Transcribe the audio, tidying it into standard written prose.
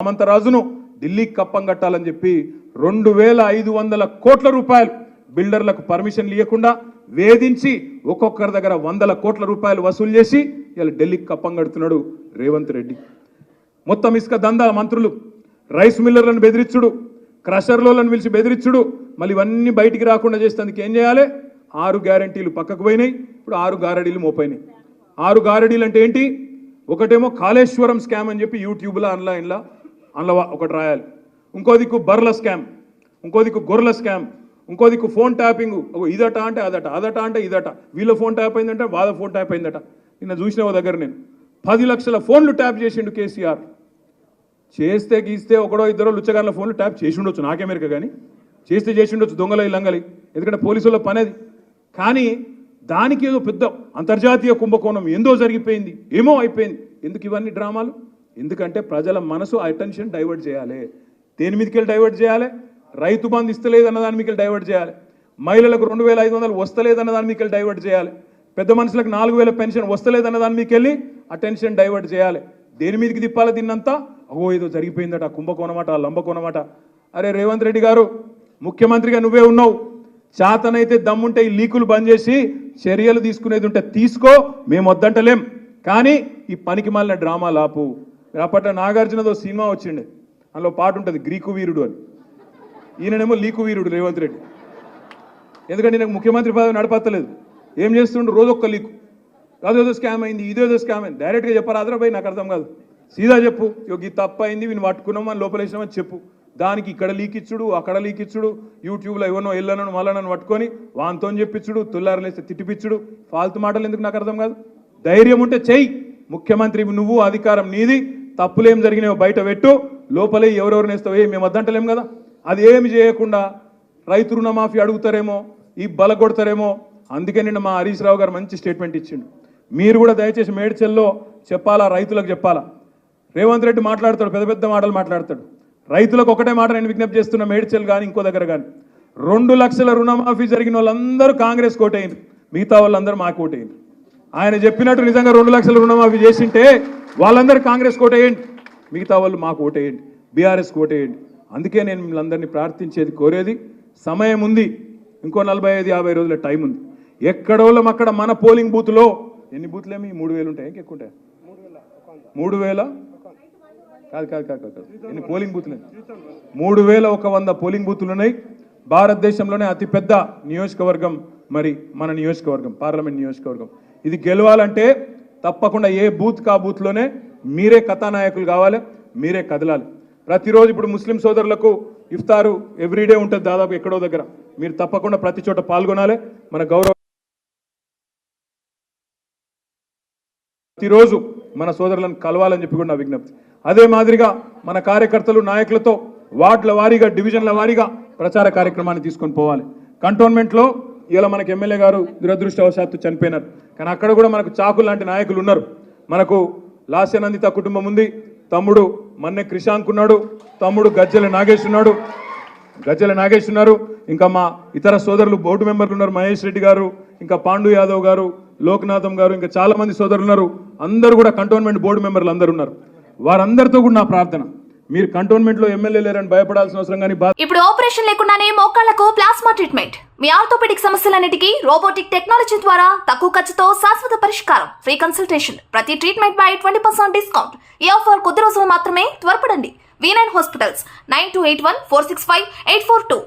సామంతరాజును ఢిల్లీకి కప్పం కట్టాలని చెప్పి 2500 కోట్ల రూపాయలు బిల్డర్లకు పర్మిషన్ ఇవ్వకుండా వేధించి ఒక్కొక్కరి దగ్గర 100 కోట్ల రూపాయలు వసూలు చేసి ఇలా ఢిల్లీకి కప్పం కడుతున్నాడు రేవంత్ రెడ్డి. మొత్తం ఇసుక దందా మంత్రులు రైస్ మిల్లర్లను బెదిరించుడు, క్రషర్లను పిలిచి బెదిరించుడు, మళ్ళీ ఇవన్నీ బయటికి రాకుండా చేసేందుకు ఏం చేయాలి? 6 గ్యారెంటీలు పక్కకు పోయినాయి, ఇప్పుడు 6 గారడీలు మోపోయినాయి. 6 గారడీలు అంటే ఏంటి? ఒకటేమో కాళేశ్వరం స్కామ్ అని చెప్పి యూట్యూబ్లో ఆన్లైన్లో ఒకటి రాయాలి, ఇంకో దిక్కు బర్ల స్కామ్, ఇంకో దిక్కు గొర్రెల స్కామ్, ఇంకో దిక్కు ఫోన్ ట్యాపింగ్, ఇదట అంటే అదట, అదట అంటే ఇదట, వీళ్ళ ఫోన్ ట్యాప్ అయిందంటే వాళ్ళ ఫోన్ ట్యాప్ అయిందట. నిన్న చూసిన ఓ దగ్గర నేను 10 లక్షల ఫోన్లు ట్యాప్ చేసిండు కేసీఆర్. చేస్తే గీస్తే ఒకడో ఇద్దరో లుచ్చగారుల ఫోన్లు ట్యాప్ చేసి ఉండొచ్చు, నాకెమెరిక కానీ చేస్తే చేసి ఉండొచ్చు దొంగల లంగలి, ఎందుకంటే పోలీసుల పనేది. కానీ దానికి ఏదో పెద్ద అంతర్జాతీయ కుంభకోణం ఏందో జరిగిపోయింది, ఏమో అయిపోయింది. ఎందుకు ఇవన్నీ డ్రామాలు? ఎందుకంటే ప్రజల మనసు అటెన్షన్ డైవర్ట్ చేయాలి. దేని మీదకెళ్ళి డైవర్ట్ చేయాలి? రైతు బంధు ఇస్తలేదన్న దాని మీదకెళ్ళి డైవర్ట్ చేయాలి, మహిళలకు 2500 వస్తలేదన్న దాని మీదకెళ్ళి డైవర్ట్ చేయాలి, పెద్ద మనుషులకు 4000 పెన్షన్ వస్తలేదన్న దాని మీదకెళ్ళి అటెన్షన్ డైవర్ట్ చేయాలి. దేని మీదకి తిప్పాలి దీన్నంతా? ఏదో జరిగిపోయిందట, కుంభకోణమట, లంబకోణమట. అరే రేవంత్ రెడ్డి గారు, ముఖ్యమంత్రిగా నువ్వే ఉన్నావు, చేతనైతే దమ్ముంటే ఈ లీకులు బంద్ చేసి చర్యలు తీసుకునేది ఉంటే తీసుకో, మేము వద్దంటలేం. కానీ ఈ పనికి మాలిన డ్రామా లాపు. అప్పట్లో నాగార్జునదో సినిమా వచ్చిండే, అందులో పాట ఉంటుంది గ్రీకు వీరుడు అని. ఈయననేమో లీకు వీరుడు రేవంత్ రెడ్డి. ఎందుకంటే నాకు ముఖ్యమంత్రి పదవి నడపత్తలేదు, ఏం చేస్తుండ్రు? రోజొక్క లీకు, అదేదో స్కామ్ అయింది, ఇదేదో స్కామ్ అయింది. డైరెక్ట్గా చెప్పారు, అదరాబాయి నాకు అర్థం కాదు, సీదా చెప్పు, ఇది తప్పు అయింది, వీని పట్టుకున్నామని లోపలేసినామని చెప్పు. దానికి ఇక్కడ లీక్ ఇచ్చుడు, అక్కడ లీక్ ఇచ్చుడు, యూట్యూబ్లో ఎవరినో ఎల్లనను మళ్ళనను పట్టుకొని వాంతో చెప్పించుడు, తుల్లారలేస్తే తిట్టిపిచ్చుడు, ఫాల్తు మాటలు ఎందుకు నాకు అర్థం కాదు. ధైర్యం ఉంటే చెయ్యి, ముఖ్యమంత్రి నువ్వు, అధికారం నీది, తప్పులేం జరిగినాయో బయట పెట్టు, లోపలే ఎవరెవరు నేస్తావో మేము వద్దంటలేం కదా. అది ఏమి చేయకుండా రైతు రుణమాఫీ అడుగుతారేమో, ఈ బల కొడతారేమో. అందుకే నిన్న మా హరీష్ రావు గారు మంచి స్టేట్మెంట్ ఇచ్చిండు. మీరు కూడా దయచేసి మేడ్చల్లో చెప్పాలా, రైతులకు చెప్పాలా. రేవంత్ రెడ్డి మాట్లాడతాడు, పెద్ద పెద్ద మాటలు మాట్లాడతాడు. రైతులకు ఒకటే మాట నేను విజ్ఞప్తి చేస్తున్నా, మేడ్చల్ కానీ ఇంకో దగ్గర కానీ, 2 లక్షల రుణమాఫీ జరిగిన వాళ్ళందరూ కాంగ్రెస్ కోటేయండి, మిగతా వాళ్ళందరూ మాకు ఓటేయండి. ఆయన చెప్పినట్టు నిజంగా 2 లక్షల రుణమాఫీ చేసింటే వాళ్ళందరూ కాంగ్రెస్ కోటేయండి, మిగతా వాళ్ళు మాకు ఓటేయండి, బీఆర్ఎస్ కోటేయండి. అందుకే నేను మిమ్మల్ని అందరినీ ప్రార్థించేది, కోరేది, సమయం ఉంది, ఇంకో 45-50 రోజుల టైం ఉంది. ఎక్కడోళ్ళం అక్కడ మన పోలింగ్ బూత్లో, ఎన్ని బూత్లేమి 3000 ఉంటాయి, ఇంకెక్కువ ఉంటాయి, 3000 కాదు ఎన్ని పోలింగ్ బూత్లు? 3100 పోలింగ్ బూత్లు ఉన్నాయి. భారతదేశంలోనే అతిపెద్ద నియోజకవర్గం మరి మన నియోజకవర్గం, పార్లమెంట్ నియోజకవర్గం. ఇది గెలవాలంటే తప్పకుండా ఏ బూత్ కా బూత్లోనే మీరే కథానాయకులు కావాలి, మీరే కదలాలి. ప్రతిరోజు ఇప్పుడు ముస్లిం సోదరులకు ఇఫ్తారు ఎవ్రీడే ఉంటుంది దాదాపు ఎక్కడో దగ్గర, మీరు తప్పకుండా ప్రతి చోట పాల్గొనాలి. మన గౌరవ ప్రతిరోజు మన సోదరులను కలవాలని చెప్పి కూడా నా విజ్ఞప్తి. అదే మాదిరిగా మన కార్యకర్తలు, నాయకులతో వార్డుల వారీగా, డివిజన్ల వారీగా ప్రచార కార్యక్రమాన్ని తీసుకొని పోవాలి. కంటోన్మెంట్లో ఇలా మనకు ఎమ్మెల్యే గారు దురదృష్టవశాత్తు చనిపోయినారు, కానీ అక్కడ కూడా మనకు చాకు లాంటి నాయకులు ఉన్నారు. మనకు లాస్యనందిత కుటుంబం ఉంది, తమ్ముడు మన్నె క్రిషాంక్ ఉన్నాడు, తమ్ముడు గజ్జల నాగేష్ ఉన్నారు, ఇంకా మా ఇతర సోదరులు బోర్డు మెంబర్లు ఉన్నారు, మహేష్ రెడ్డి గారు, ఇంకా పాండు యాదవ్ గారు, లోక్నాథం గారు, ఇంకా చాలా మంది సోదరులు ఉన్నారు. అందరూ కూడా కంటోన్మెంట్ బోర్డు మెంబర్లు అందరూ ఉన్నారు. వారందరితో కూడా నా ప్రార్థన, మీరు కంటోన్మెంట్ లో ఎమ్మెల్యే లేరని భయపడాల్సిన అవసరం కానీ. ఇప్పుడు ఆపరేషన్ లేకుండానే మోకాళ్లకు ప్లాస్మా ట్రీట్మెంట్, మీ ఆర్థోపెడిక్ సమస్యలన్నిటికీ రోబోటిక్ టెక్నాలజీ ద్వారా తక్కువ ఖర్చుతో శాశ్వత పరిష్కారం, ఫ్రీ కన్సల్టేషన్, ప్రతి ట్రీట్మెంట్ పై 20% డిస్కౌంట్. ఈ ఆఫర్ కొద్ది రోజులు మాత్రమే, త్వరపడండి. V9 hospitals 9281465842.